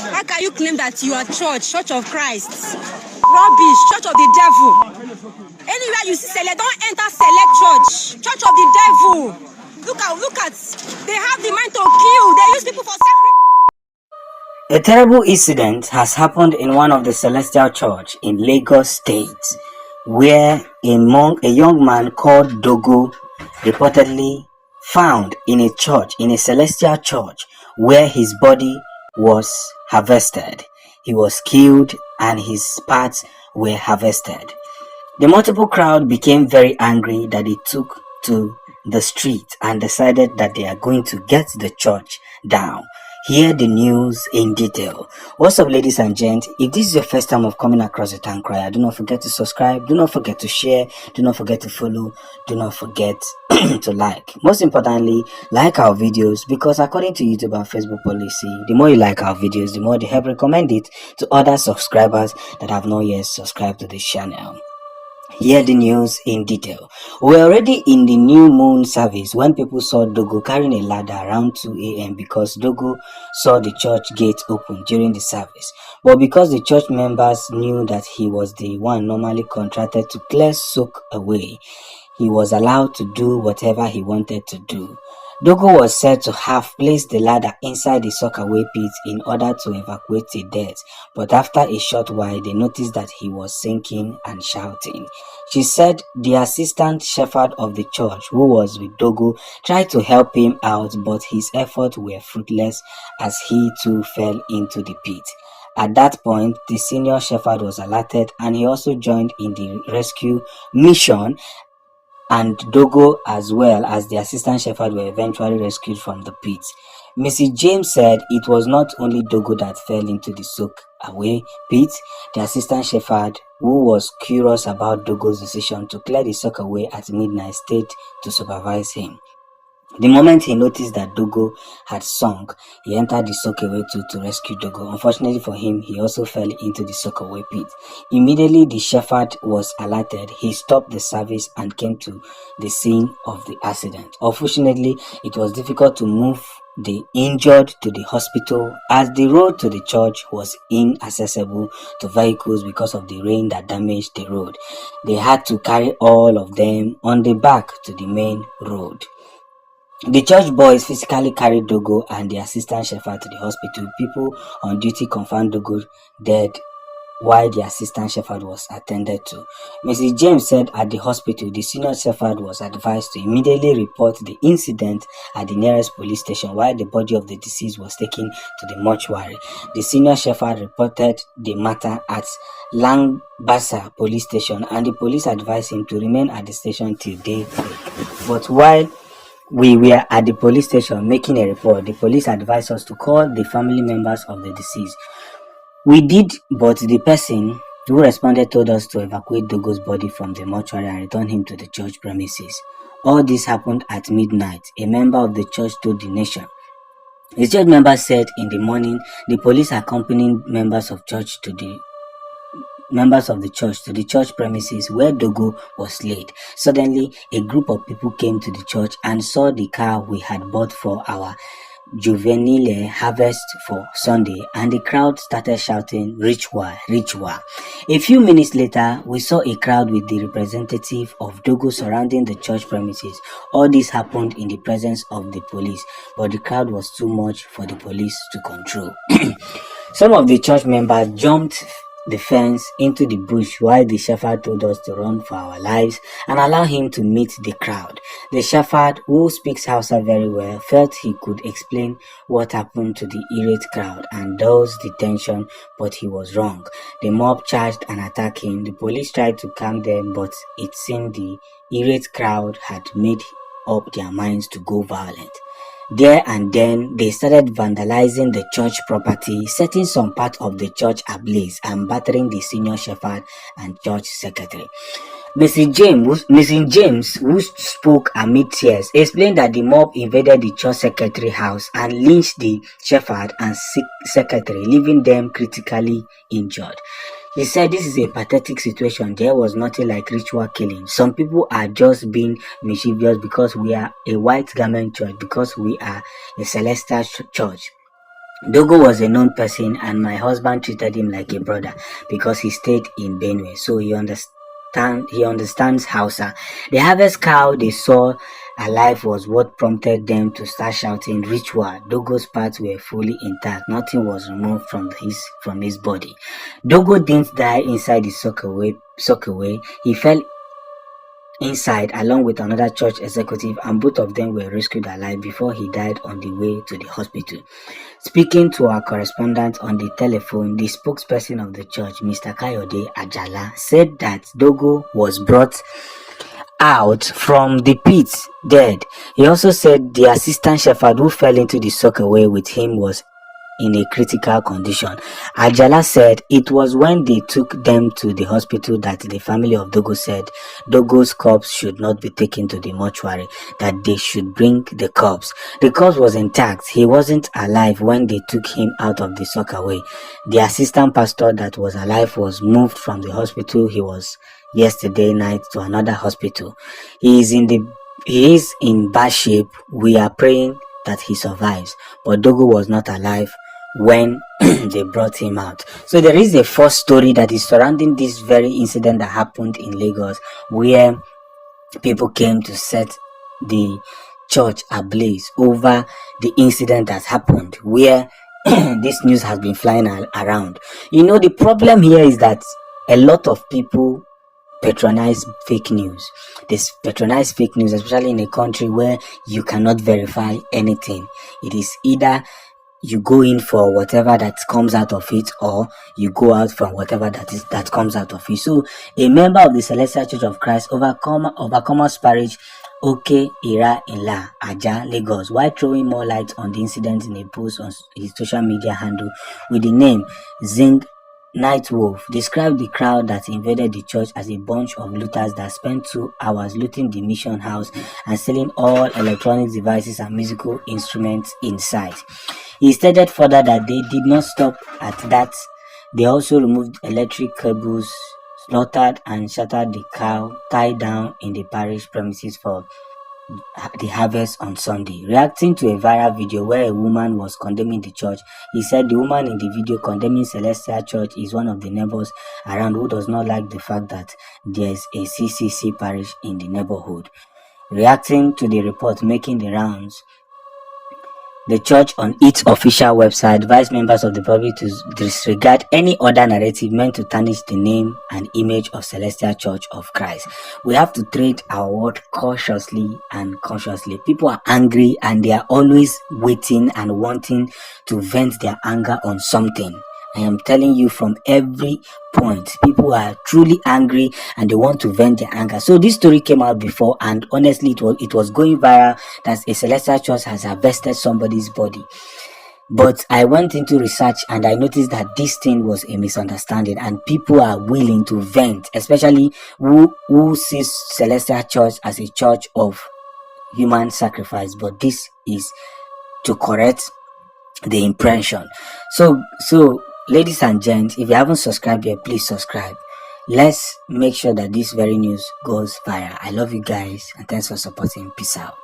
How can you claim that you are Church of Christ? Rubbish, Church of the devil. Anywhere you see Select, don't enter Select Church of the devil. Look at, they have the mind to kill. They use people for sacrifice. A terrible incident has happened in one of the Celestial Church in Lagos State, where a young man called Dogo reportedly found in a Celestial Church, where his body was harvested. He was killed and his parts were harvested. The multiple crowd became very angry that they took to the street and decided that they are going to get the church down. Hear the news in detail. What's up, ladies and gents? If this is your first time of coming across the Town Crier, do not forget to subscribe, do not forget to share, do not forget to follow, do not forget to like. Most importantly, like our videos, because according to YouTube and Facebook policy, the more you like our videos, the more they help recommend it to other subscribers that have not yet subscribed to this channel. Hear the news in detail. We're already in the new moon service when people saw Dogo carrying a ladder around 2 a.m. because Dogo saw the church gate open during the service. But because the church members knew that he was the one normally contracted to clear soak away, he was allowed to do whatever he wanted to do. Dogo was said to have placed the ladder inside the soakaway pit in order to evacuate the dead, but after a short while they noticed that he was sinking and shouting. She said the assistant shepherd of the church, who was with Dogo, tried to help him out, but his efforts were fruitless as he too fell into the pit. At that point, the senior shepherd was alerted and he also joined in the rescue mission, and Dogo as well as the assistant shepherd were eventually rescued from the pit. Mrs. James said it was not only Dogo that fell into the soak away pit. The assistant shepherd, who was curious about Dogo's decision to clear the soak away at midnight, stayed to supervise him. The moment he noticed that Dogo had sunk, he entered the soakaway to rescue Dogo. Unfortunately for him, he also fell into the soakaway pit. Immediately the shepherd was alerted. He stopped the service and came to the scene of the accident. Unfortunately, it was difficult to move the injured to the hospital as the road to the church was inaccessible to vehicles because of the rain that damaged the road. They had to carry all of them on the back to the main road. The church boys physically carried Dogo and the assistant shepherd to the hospital. People on duty confirmed Dogo dead while the assistant shepherd was attended to. Mrs. James said at the hospital, the senior shepherd was advised to immediately report the incident at the nearest police station while the body of the deceased was taken to the mortuary. The senior shepherd reported the matter at Langbasa police station and the police advised him to remain at the station till daybreak. But while we were at the police station making a report, the police advised us to call the family members of the deceased. We did, but the person who responded told us to evacuate Dogo's body from the mortuary and return him to the church premises. All this happened at midnight, a member of the church told the Nation. The church member said in the morning, the police accompanied members of the church to the church premises where Dogo was laid. Suddenly, a group of people came to the church and saw the car we had bought for our juvenile harvest for Sunday, and the crowd started shouting, "Richwa, Richwa." A few minutes later, we saw a crowd with the representative of Dogo surrounding the church premises. All this happened in the presence of the police, but the crowd was too much for the police to control. Some of the church members jumped the fence into the bush while the shepherd told us to run for our lives and allow him to meet the crowd. The shepherd, who speaks Hausa very well, felt he could explain what happened to the irate crowd and dulls the tension, but he was wrong. The mob charged and attacked him. The police tried to calm them, but it seemed the irate crowd had made up their minds to go violent. There and then, they started vandalizing the church property, setting some part of the church ablaze and battering the senior shepherd and church secretary. Mrs. James, who spoke amid tears, explained that the mob invaded the church secretary house and lynched the shepherd and secretary, leaving them critically injured. He said this is a pathetic situation. There was nothing like ritual killing. Some people are just being mischievous because we are a white garment church, because we are a celestial church. Dogo was a known person, and my husband treated him like a brother because he stayed in Benue, so he understands Hausa. The harvest cow they saw alive was what prompted them to start shouting ritual. Dogo's parts were fully intact, nothing was removed from his body. Dogo didn't die inside the sockaway. He fell inside along with another church executive, and both of them were rescued alive before he died on the way to the hospital. Speaking to our correspondent on the telephone, the spokesperson of the church, Mr. Kayode Ajala, said that Dogo was brought out from the pit dead. He also said the assistant shepherd who fell into the sockaway with him was in a critical condition. Ajala said it was when they took them to the hospital that the family of Dogo said Dogo's corpse should not be taken to the mortuary, that they should bring the corpse. The corpse was intact. He wasn't alive when they took him out of the sockaway. The assistant pastor that was alive was moved from the hospital he was yesterday night to another hospital. He is in bad shape. We are praying that he survives, but Dogo was not alive when they brought him out. So there is a false story that is surrounding this very incident that happened in Lagos, where people came to set the church ablaze over the incident that happened, where this news has been flying around. The problem here is that a lot of people patronize fake news. They patronize fake news, especially in a country where you cannot verify anything. It is either you go in for whatever that comes out of it, or you go out from whatever that comes out of it. So a member of the Celestial Church of Christ, Overcomers Parish, Oke Ira Ila, Aja, Lagos, while throwing more light on the incident in a post on his social media handle with the name Zing Nightwolf, described the crowd that invaded the church as a bunch of looters that spent 2 hours looting the mission house and selling all electronic devices and musical instruments inside. He stated further that they did not stop at that. They also removed electric cables, slaughtered and shattered the cow tied down in the parish premises for the harvest on Sunday. Reacting to a viral video where a woman was condemning the church, he said the woman in the video condemning Celestial Church is one of the neighbors around who does not like the fact that there is a CCC parish in the neighborhood. Reacting to the report making the rounds, the church on its official website advised members of the public to disregard any other narrative meant to tarnish the name and image of Celestial Church of Christ. We have to tread our word cautiously and consciously. People are angry and they are always waiting and wanting to vent their anger on something. I am telling you, from every point, people are truly angry and they want to vent their anger. So this story came out before, and honestly it was going viral that a Celestial Church has harvested somebody's body. But I went into research and I noticed that this thing was a misunderstanding, and people are willing to vent, especially who sees Celestial Church as a church of human sacrifice. But this is to correct the impression. So ladies and gents, if you haven't subscribed yet, please subscribe. Let's make sure that this very news goes viral. I love you guys, and thanks for supporting. Peace out.